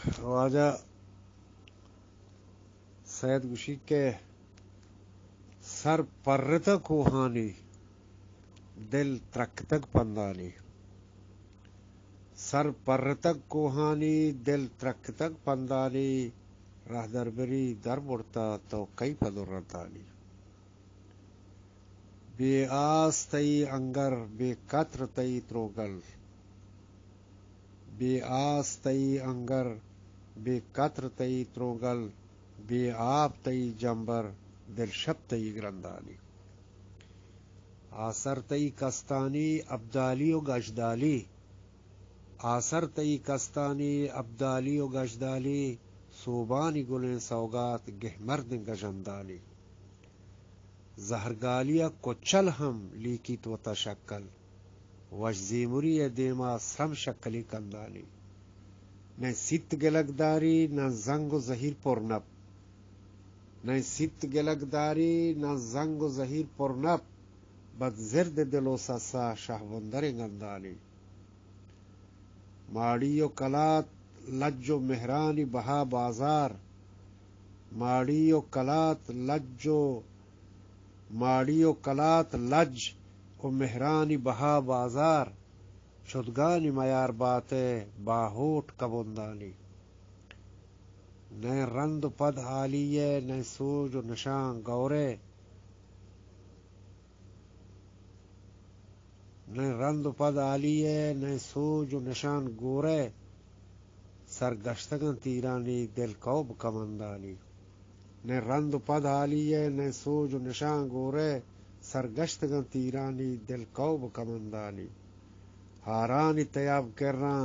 خواجہ سید گوشی کے سر پرتک کوہانی دل ترکتک پندانی، سر پرتک کوہانی دل ترکتک پندانی، راہ در بری در برتا تو کئی پدرتانی، بے آس تئی انگر بے قطر تئی تروگل، بے آس تئی انگر بے قطر تئی تروگل، بے آب تئی جمبر دل شب تئی گرندانی، آسر تئی کستانی ابدالی و گجدالی، آسر تئی کستانی ابدالی و گجدالی، صوبانی گلیں سوگات گہمرد گجندالی، زہرگالیا کچل ہم لیکیت و تشکل، وجزیمری دیما سرم شکلی کندانی، نہ ست گلگداری نہ زنگ و زہیر پرنب، نہ ست گلگداری نہ زنگ و زہیر پرنب، بد زرد دل و سسا شہوندر گندانی، ماڑی و کلات لج و مہرانی بہا بازار، ماڑی و کلات لج و مہرانی بہا بازار، شدگانی میار باتے باہوٹ کبندانی، نئے رند پد آلیے نئے سوج و نشان گورے، نئے رند پد آلیے نئے سوج و نشان گورے، سرگشتگن تیرانی دل کوب کمندانی، نئے رند پد آلیے نئے سوج و نشان گورے، سرگشتگن تیرانی دل کوب کمندانی، ہارانی تیاب کرنا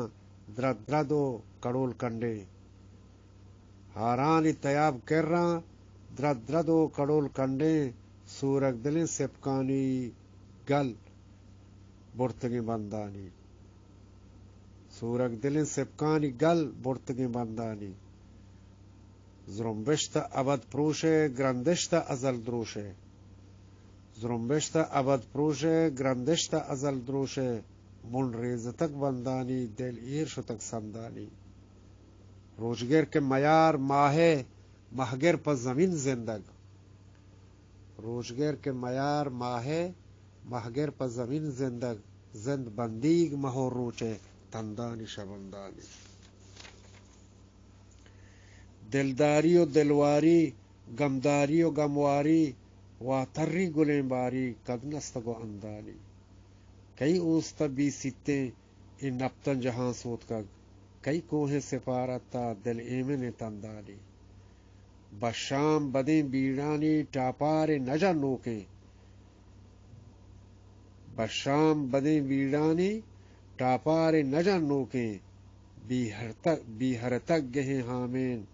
درد درد و کڑول کنڈے، ہارانی تیاب کرنا درد درد و کڑول کنڈے، سورگ دلیں سپکانی گل برتگی بندانی، سورگ دلیں سپکانی گل برتگی بندانی، زرمبشت ابد پروشے گرندشت ازل دروشے، زرمبشت ابد پروشے گرندشت ازل دروشے، من ریز تک بندانی دل ایرش تک سندانی، روزگر کے معیار ماہے مہگر پر زمین زندگ، روزگر کے معیار ماہے مہگر پر زمین زندگ، زند بندیگ مہو روچے تندانی شبندانی، دلداری و دلواری غمداری و غمواری، واتری گلیں باری کدنستگو اندانی، کئی اوستا بی ستے ان نپتن جہاں سوت کگ، کئی کوہیں سفارتا دل ایمن تندانی، بشام بدیں بیڑانی ٹاپار نجا نوکیں، بشام بدیں بیڑانی ٹاپار نجا نوکیں، بیہر تک گہیں ہامین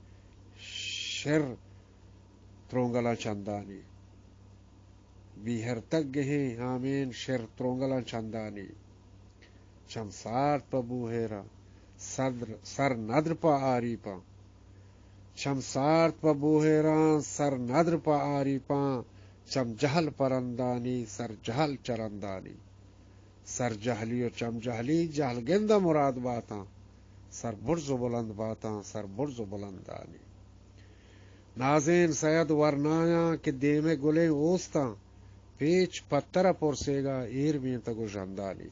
شر ترونگلا چندانی، بیہر تک گہیں ہامین شر ترونگلا چندانی، چم سارت پا بوہیرا سر ندر پا آری پا، چم سارت پا بوہیران سر ندر پا آری پا، چم جہل پرندانی سر جہل چرندانی، سر جہلی و چم جہلی جہل گندہ مراد باتا، سر برز و بلند باتا سر برز و بلندانی، نازین سید ورنایا کہ دیمے گلے اوستا، پیچ پتر پرسے گا ایر میں تگو جندانی،